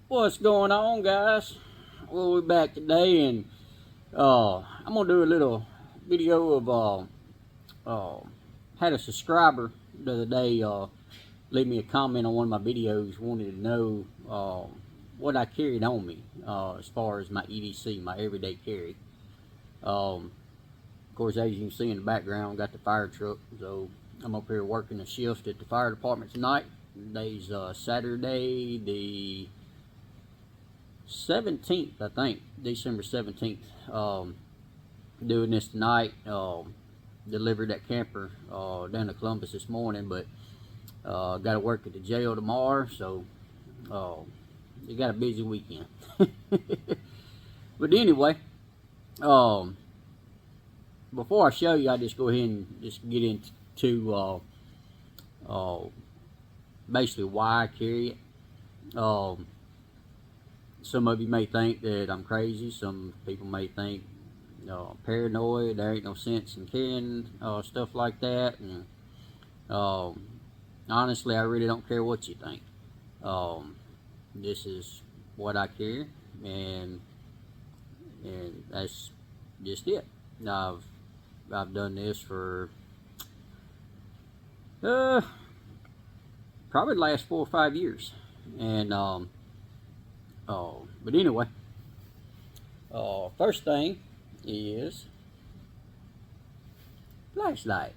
What's going on, guys? Well, we're back today, and I'm gonna do a little video of had a subscriber the other day leave me a comment on one of my videos, wanted to know what I carried on me as far as my EDC, my everyday carry. Of course, as you can see in the background, got the fire truck, so I'm up here working a shift at the fire department tonight. Today's Saturday, the 17th, I think, December 17th. Doing this tonight. Delivered that camper down to Columbus this morning, but got to work at the jail tomorrow, so you got a busy weekend. But anyway, before I show you, I just go ahead and just get into basically why I carry it. Some of you may think that I'm crazy. Some people may think paranoid. There ain't no sense in carrying stuff like that. And honestly, I really don't care what you think. This is what I carry, and that's just it. Now, I've done this for probably the last 4 or 5 years, and but anyway, first thing is flashlight.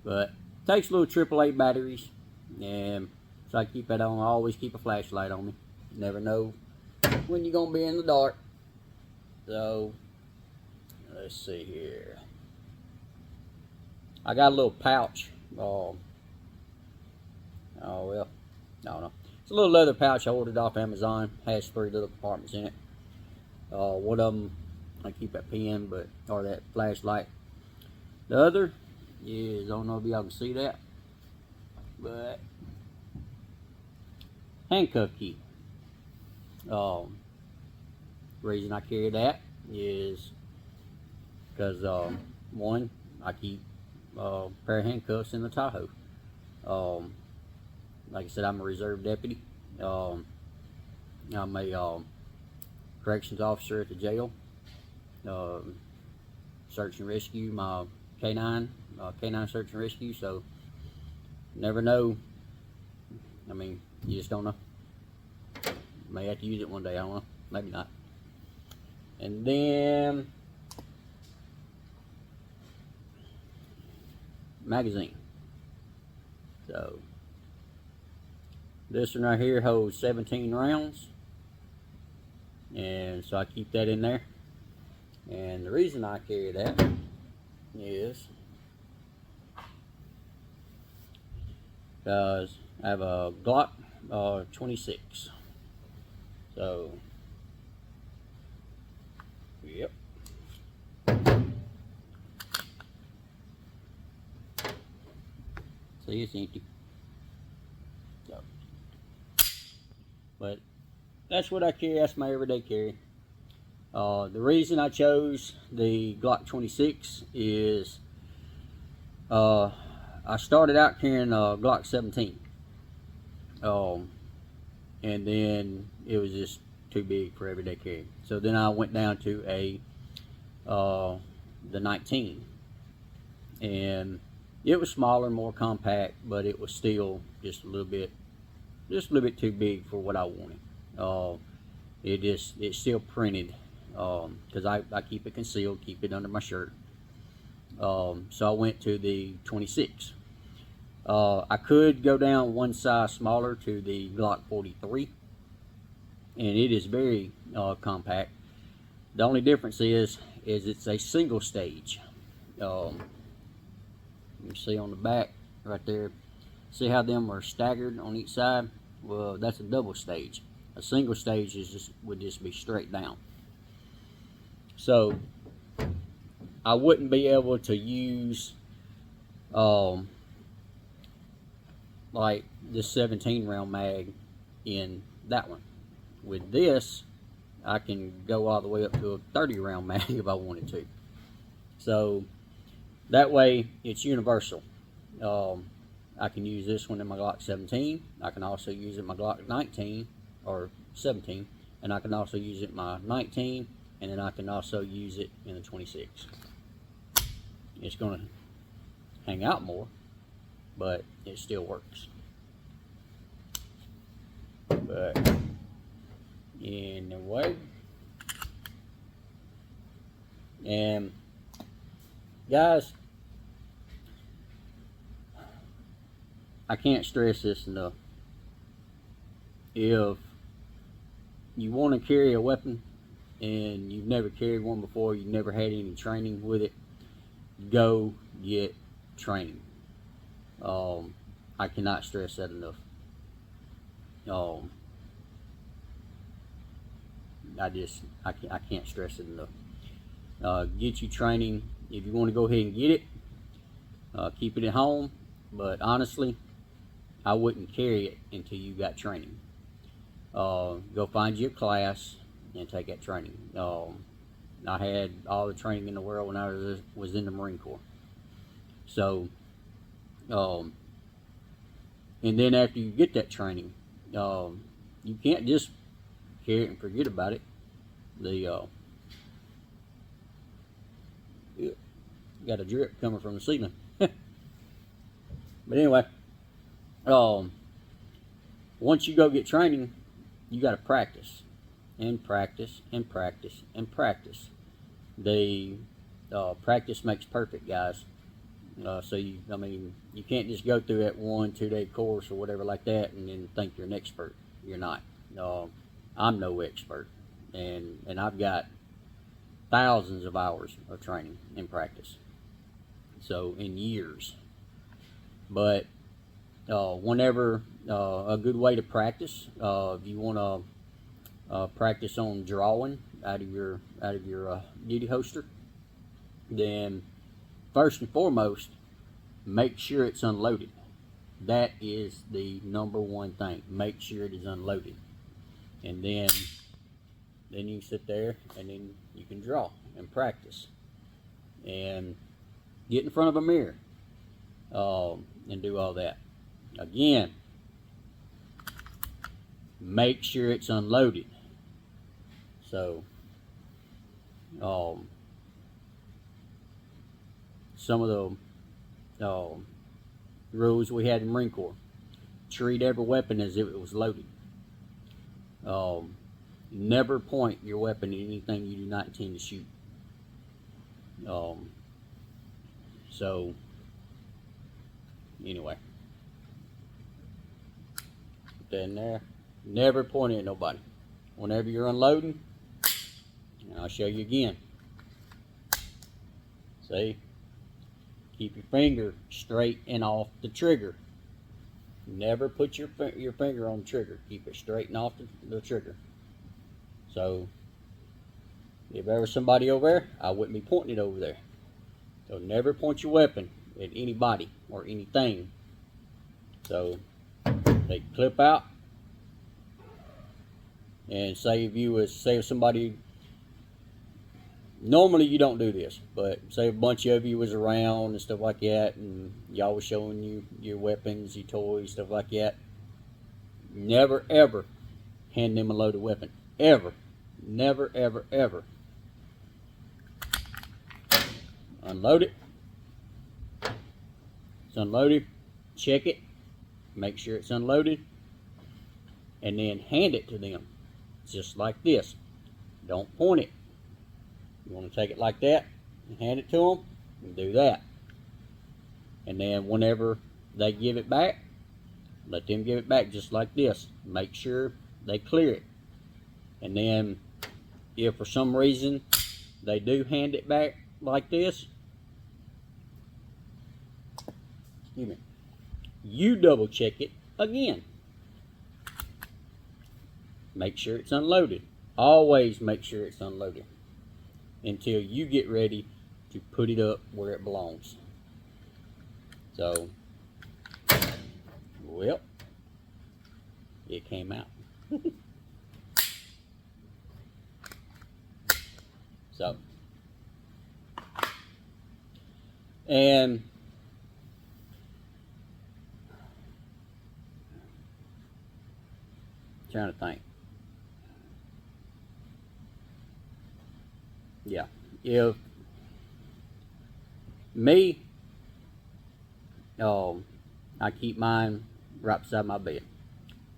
But takes little AAA batteries, and so I keep that on. I always keep a flashlight on me. You never know when you're gonna be in the dark. So let's see here. I got a little pouch. Oh well, I don't know. It's a little leather pouch I ordered off Amazon. Has 3 little compartments in it. One of them I keep that pen, or that flashlight. The other is, I don't know if y'all can see that, but handcuff key. Reason I carry that is because one, I keep a pair of handcuffs in the Tahoe. Like I said, I'm a reserve deputy. I'm a corrections officer at the jail. Search and rescue, my canine search and rescue. So never know. I mean, you just don't know. May have to use it one day. I don't know. Maybe not. And then magazine. So this one right here holds 17 rounds, and so I keep that in there. And the reason I carry that is because I have a Glock 26. So yep. See, it's empty. So, but that's what I carry. That's my everyday carry. The reason I chose the Glock 26 is I started out carrying a Glock 17. And then it was just too big for everyday carry. So then I went down to the 19, and it was smaller, more compact, but it was still just a little bit too big for what I wanted. It's still printed, because I keep it concealed, keep it under my shirt. So I went to the 26. I could go down one size smaller to the Glock 43, and it is very compact. The only difference is it's a single stage. You see on the back right there, see how them are staggered on each side? Well, that's a double stage. A single stage would just be straight down. So I wouldn't be able to use like this 17 round mag in that one. With this, I can go all the way up to a 30 round mag if I wanted to. So That way it's universal. I can use this one in my Glock 17. I can also use it in my Glock 19 or 17, and I can also use it in my 19, and then I can also use it in the 26. It's going to hang out more, but it still works. But anyway, and guys, I can't stress this enough. If you want to carry a weapon and you've never carried one before, you've never had any training with it, go get training. I cannot stress that enough. I can't stress it enough. Get you training. If you want to go ahead and get it, keep it at home. But honestly, I wouldn't carry it until you got training. Go find you a class and take that training. I had all the training in the world when I was in the Marine Corps. So, and then after you get that training, you can't just carry it and forget about it. Got a drip coming from the ceiling. But anyway, once you go get training, you got to practice and practice and practice and practice. Practice makes perfect, guys. So you can't just go through that 1-2 day course or whatever like that and then think you're an expert. You're not. I'm no expert, and I've got thousands of hours of training and practice. So in years, but whenever a good way to practice, if you want to practice on drawing out of your duty holster, then first and foremost, make sure it's unloaded. That is the number one thing. Make sure it is unloaded, and then you can sit there and then you can draw and practice and get in front of a mirror and do all that. Again, make sure it's unloaded. So some of the rules we had in the Marine Corps: treat every weapon as if it was loaded. Never point your weapon at anything you do not intend to shoot. So anyway, put that in there. Never point it at nobody. Whenever you're unloading, and I'll show you again. See? Keep your finger straight and off the trigger. Never put your finger on the trigger. Keep it straight and off the trigger. So, if ever somebody over there, I wouldn't be pointing it over there. So never point your weapon at anybody or anything. So, take a clip out. And say if somebody, normally you don't do this, but say a bunch of you was around and stuff like that, and y'all was showing you your weapons, your toys, stuff like that. Never ever hand them a loaded weapon. Ever. Never, ever, ever. Unload it. It's unloaded. Check it. Make sure it's unloaded. And then hand it to them. Just like this. Don't point it. You want to take it like that and hand it to them, and do that. And then whenever they give it back, let them give it back just like this. Make sure they clear it. And then if for some reason they do hand it back like this, excuse me, you double check it again. Make sure it's unloaded. Always make sure it's unloaded until you get ready to put it up where it belongs. So, well, it came out. So, And trying to think. Yeah, if me, I keep mine right beside my bed.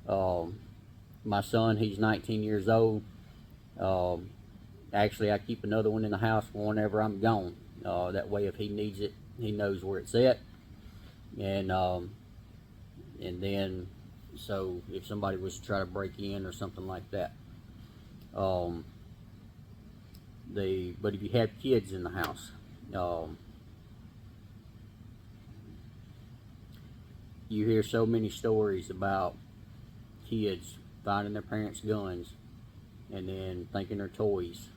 My son, he's 19 years old. Actually, I keep another one in the house whenever I'm gone. That way, if he needs it, he knows where it's at. And then, so if somebody was to try to break in or something like that. But if you have kids in the house, you hear so many stories about kids finding their parents' guns and then thinking they're toys,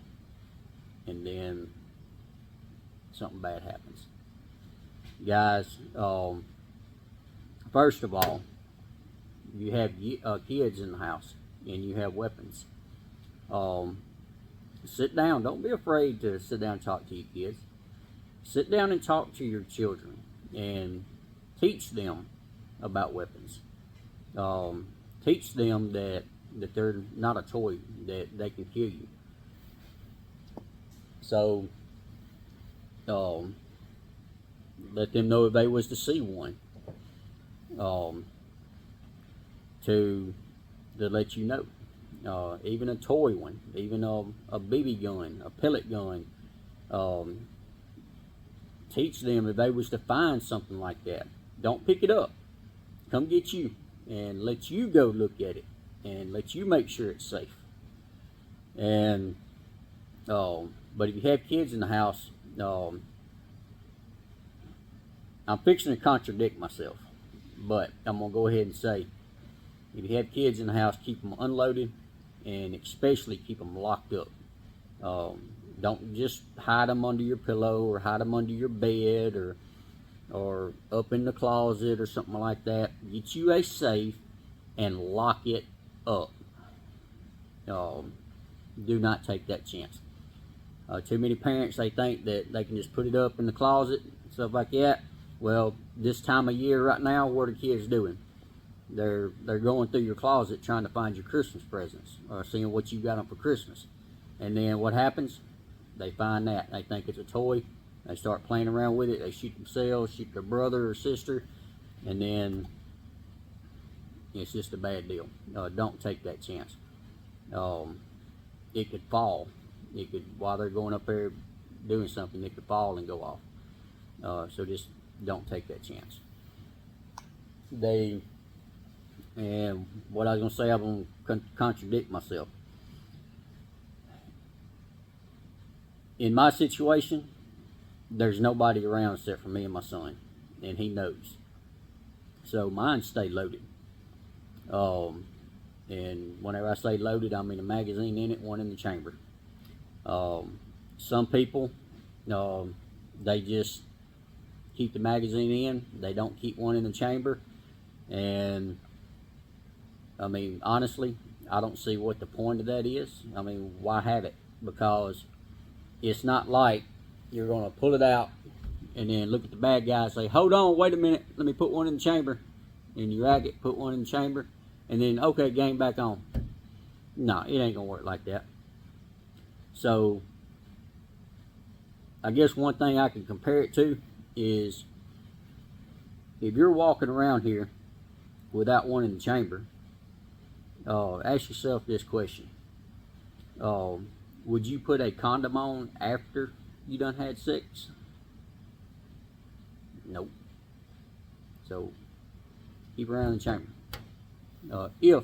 and then something bad happens. Guys, first of all, you have kids in the house and you have weapons. Sit down. Don't be afraid to sit down and talk to your kids. Sit down and talk to your children and teach them about weapons. Teach them that they're not a toy, that they can kill you. So, let them know if they was to see one, to let you know. Even a toy one, even a BB gun, a pellet gun. Teach them if they was to find something like that. Don't pick it up. Come get you and let you go look at it and let you make sure it's safe. And but if you have kids in the house, I'm fixing to contradict myself, but I'm gonna go ahead and say, if you have kids in the house, keep them unloaded, and especially keep them locked up. Don't just hide them under your pillow or hide them under your bed or up in the closet or something like that. Get you a safe and lock it up. Do not take that chance. Too many parents, they think that they can just put it up in the closet, stuff like that. Well, this time of year right now, what are kids doing? They're going through your closet trying to find your Christmas presents or seeing what you got them for Christmas. And then what happens? They find that. They think it's a toy. They start playing around with it. They shoot themselves, shoot their brother or sister, and then it's just a bad deal. Don't take that chance. It could fall. It could, while they're going up there doing something, it could fall and go off. So just don't take that chance. And what I was going to say, I'm going to contradict myself. In my situation, there's nobody around except for me and my son, and he knows. So mine stay loaded. And whenever I say loaded, I mean a magazine in it, one in the chamber. Some people, they just keep the magazine in. They don't keep one in the chamber. And I mean, honestly, I don't see what the point of that is. I mean, why have it? Because it's not like you're going to pull it out and then look at the bad guy and say, hold on, wait a minute, let me put one in the chamber. And you rack it, put one in the chamber, and then, okay, game back on. No, it ain't going to work like that. So, I guess one thing I can compare it to is, if you're walking around here without one in the chamber, ask yourself this question. Would you put a condom on after you done had sex? Nope. So, keep it around the chamber. If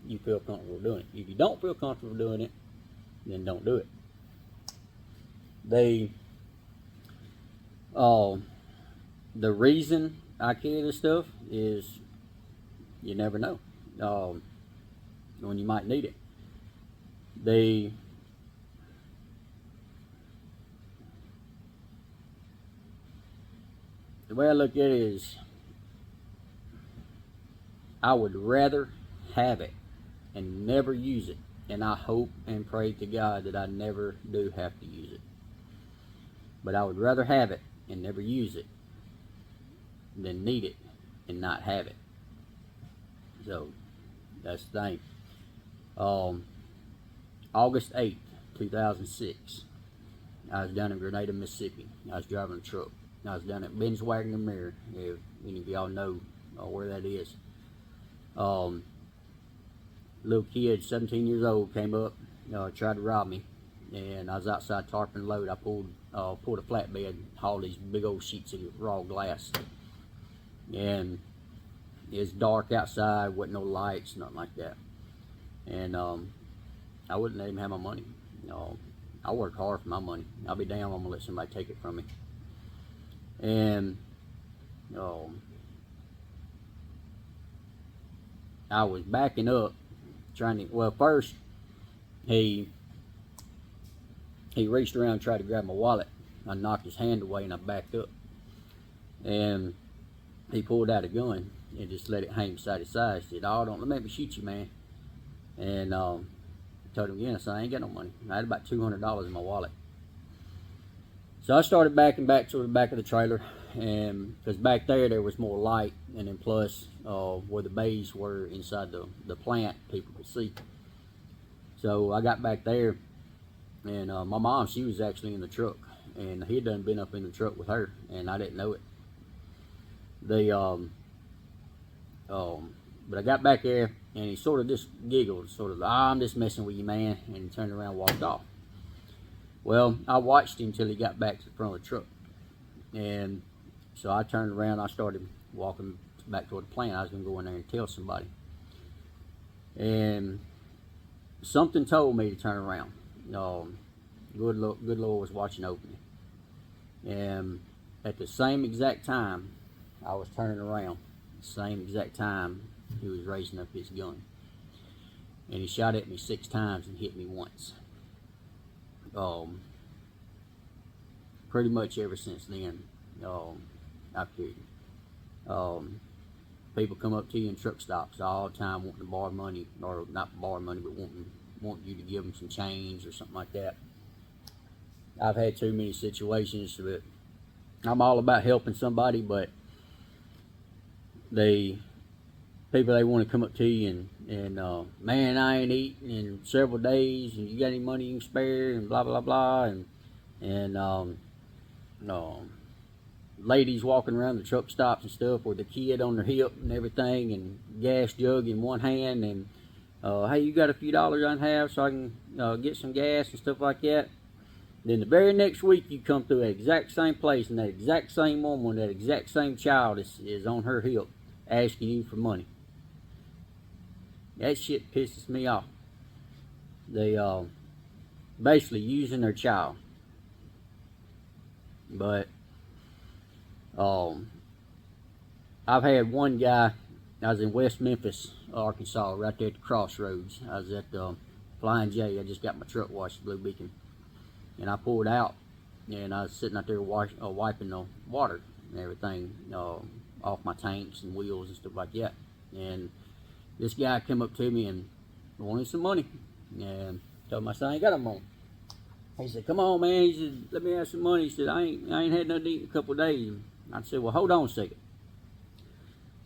you feel comfortable doing it. If you don't feel comfortable doing it, then don't do it. The reason I carry this stuff is you never know when you might need it. The way I look at it is, I would rather have it and never use it, and I hope and pray to God that I never do have to use it. But I would rather have it and never use it than need it and not have it. So that's the thing. August 8th, 2006, I was down in Grenada, Mississippi. I was driving a truck. I was down at Ben's Wagon and Mirror, if any of y'all know where that is. Little kid, 17 years old, came up, tried to rob me, and I was outside tarping load. I pulled a flatbed, hauled these big old sheets of raw glass, and it's dark outside, wasn't no lights, nothing like that, and I wouldn't let him have my money. I work hard for my money. I'll be damned, I'm gonna let somebody take it from me. And I was backing up, trying to, well, first he reached around and tried to grab my wallet. I knocked his hand away and I backed up, and he pulled out a gun and just let it hang beside his side. He said, "Oh, don't let me shoot you, man." And I told him again, I said, "I ain't got no money." I had about $200 in my wallet. So I started backing back to the back of the trailer, and because back there was more light, and then plus where the bays were inside the plant, people could see. So I got back there, and my mom, she was actually in the truck, and he had done been up in the truck with her, and I didn't know it. But I got back there, and he sort of just giggled, sort of, "I'm just messing with you, man," and he turned around and walked off. Well, I watched him till he got back to the front of the truck, and so I turned around, I started walking back toward the plant. I was going to go in there and tell somebody, and something told me to turn around. Good Lord was watching over me, and at the same exact time I was turning around, the same exact time he was raising up his gun, and he shot at me 6 times and hit me once. Pretty much ever since then, I figured. People come up to you in truck stops all the time wanting to borrow money, or not borrow money, but want you to give them some change or something like that. I've had too many situations that I'm all about helping somebody, but people, they want to come up to you and man, I ain't eaten in several days, and you got any money you can spare, and blah blah blah, and ladies walking around the truck stops and stuff with a kid on their hip and everything, and gas jug in one hand, and hey, you got a few dollars I can have so I can get some gas and stuff like that. Then the very next week you come through that exact same place, and that exact same woman, that exact same child is on her hip asking you for money. That shit pisses me off. They basically using their child. But I've had one guy, I was in West Memphis, Arkansas, right there at the crossroads. I was at Flying J. I just got my truck washed at Blue Beacon, and I pulled out, and I was sitting out there wiping the water and everything off my tanks and wheels and stuff like that. And this guy came up to me and wanted some money, and told him, I said, "I ain't got no money." He said, "Come on, man." He said, "Let me have some money." He said, I ain't had nothing to eat in a couple of days." I said, "Well, hold on a second."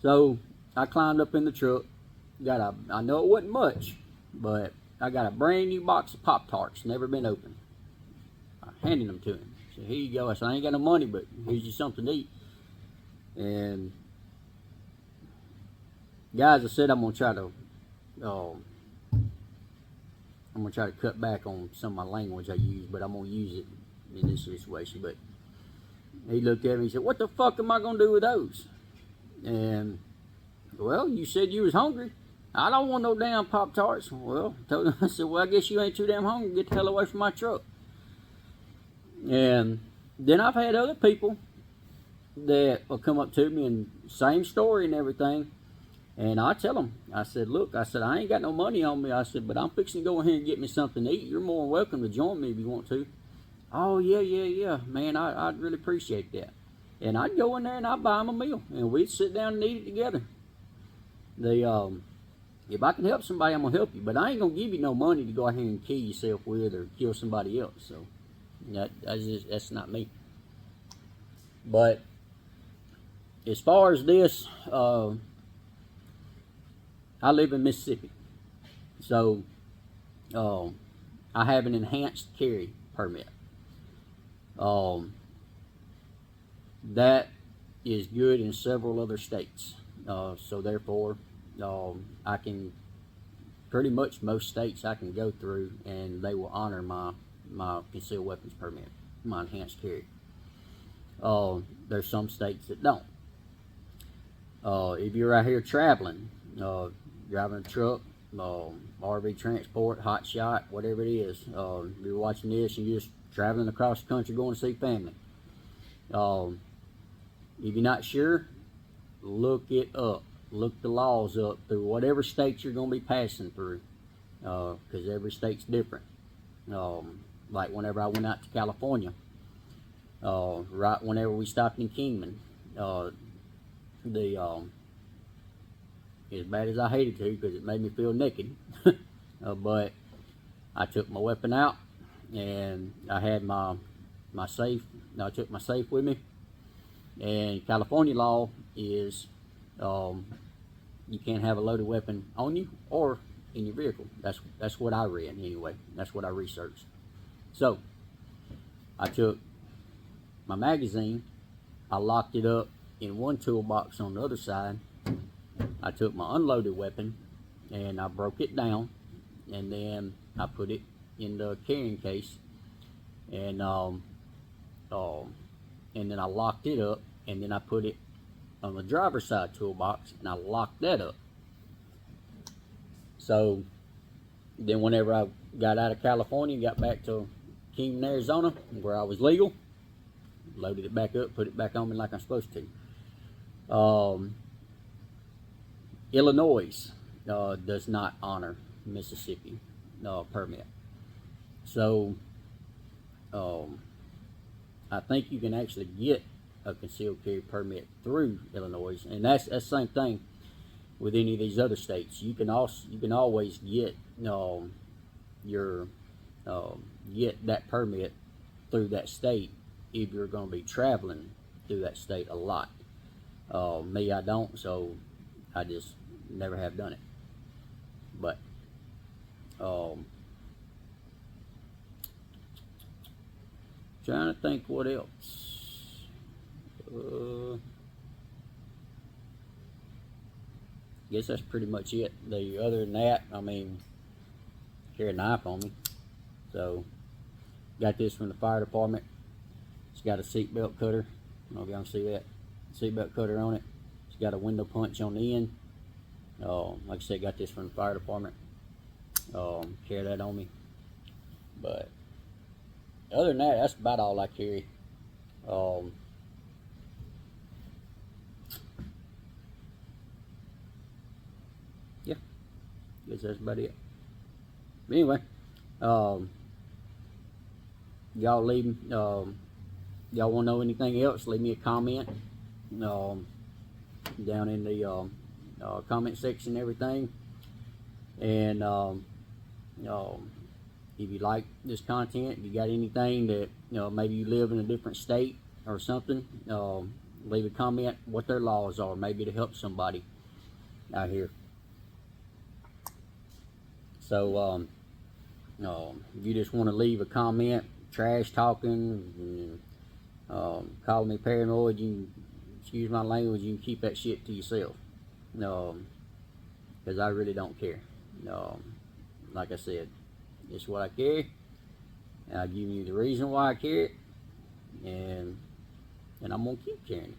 So I climbed up in the truck, I know it wasn't much, but I got a brand new box of Pop-Tarts, never been opened. I handed them to him. I said, "Here you go." I said, "I ain't got no money, but here's you something to eat." And guys, I said I'm gonna try to cut back on some of my language I use, but I'm gonna use it in this situation. But he looked at me and he said, "What the fuck am I gonna do with those?" And, "Well, you said you was hungry." "I don't want no damn Pop-Tarts." Well, I said, "Well, I guess you ain't too damn hungry. Get the hell away from my truck." And then I've had other people that will come up to me and same story and everything. And I tell them, I said, "Look," I said, "I ain't got no money on me." I said, "But I'm fixing to go in here and get me something to eat. You're more than welcome to join me if you want to." "Oh, yeah, man, I'd really appreciate that." And I'd go in there and I'd buy them a meal, and we'd sit down and eat it together. If I can help somebody, I'm going to help you. But I ain't going to give you no money to go out here and kill yourself with or kill somebody else. So that's not me. But as far as this, I live in Mississippi, so I have an enhanced carry permit. That is good in several other states, so therefore I can pretty much most states I can go through and they will honor my concealed weapons permit, my enhanced carry. There's some states that don't. If you're out here traveling, driving a truck, RV transport, hot shot, whatever it is, if you're watching this and you're just traveling across the country going to see family, if you're not sure, look it up. Look the laws up through whatever state you're going to be passing through, because every state's different. Like whenever I went out to California, right whenever we stopped in Kingman, as bad as I hated to, because it made me feel naked, but I took my weapon out, and I had my safe. I took my safe with me, and California law is you can't have a loaded weapon on you or in your vehicle. That's what I read anyway. That's what I researched. So I took my magazine, I locked it up in one toolbox on the other side. I took my unloaded weapon and I broke it down, and then I put it in the carrying case, and then I locked it up, and then I put it on the driver's side toolbox and I locked that up. So then whenever I got out of California, got back to Kingman, Arizona, where I was legal, loaded it back up, put it back on me like I'm supposed to. Illinois does not honor Mississippi permit. So I think you can actually get a concealed carry permit through Illinois, and that's the same thing with any of these other states. You can always get get that permit through that state if you're going to be traveling through that state a lot. Me, I don't, so I just never have done it. But trying to think what else. Guess that's pretty much it. Other than that, I mean, carry a knife on me. So got this from the fire department. It's got a seatbelt cutter. I don't know if y'all can see that. Seatbelt cutter on it. It's got a window punch on the end. Like I said, got this from the fire department. Carry that on me. But other than that, that's about all I carry. Yeah, guess that's about it. But anyway, y'all leave. Y'all want to know anything else? Leave me a comment down in the comment section and everything. And if you like this content, if you got anything that maybe you live in a different state or something, leave a comment what their laws are, maybe to help somebody out here. So if you just want to leave a comment, trash talking, call me paranoid, you can, excuse my language, you can keep that shit to yourself. Because I really don't care. Like I said, it's what I carry, and I've given you the reason why I carry it, and I'm gonna keep carrying it.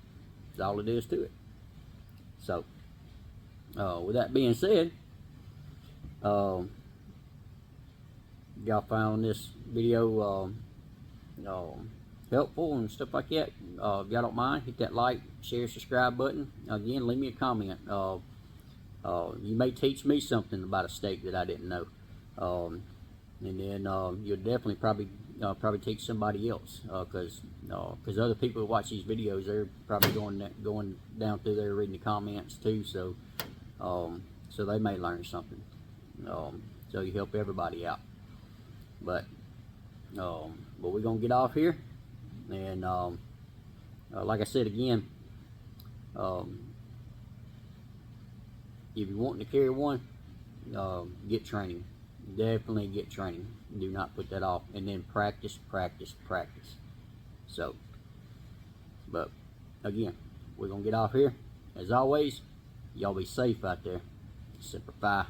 That's all it is to it. So with that being said, y'all found this video helpful and stuff like that, if y'all don't mind, hit that like, share, subscribe button. Again, leave me a comment. You may teach me something about a state that I didn't know, and then you'll definitely probably teach somebody else, because other people who watch these videos, they're probably going down through there reading the comments too, so they may learn something. So you help everybody out. But we're gonna get off here, and Like I said again, if you're wanting to carry one, get training. Definitely get training. Do not put that off. And then practice, practice, practice. So, but again, we're going to get off here. As always, y'all be safe out there. Semper Fi.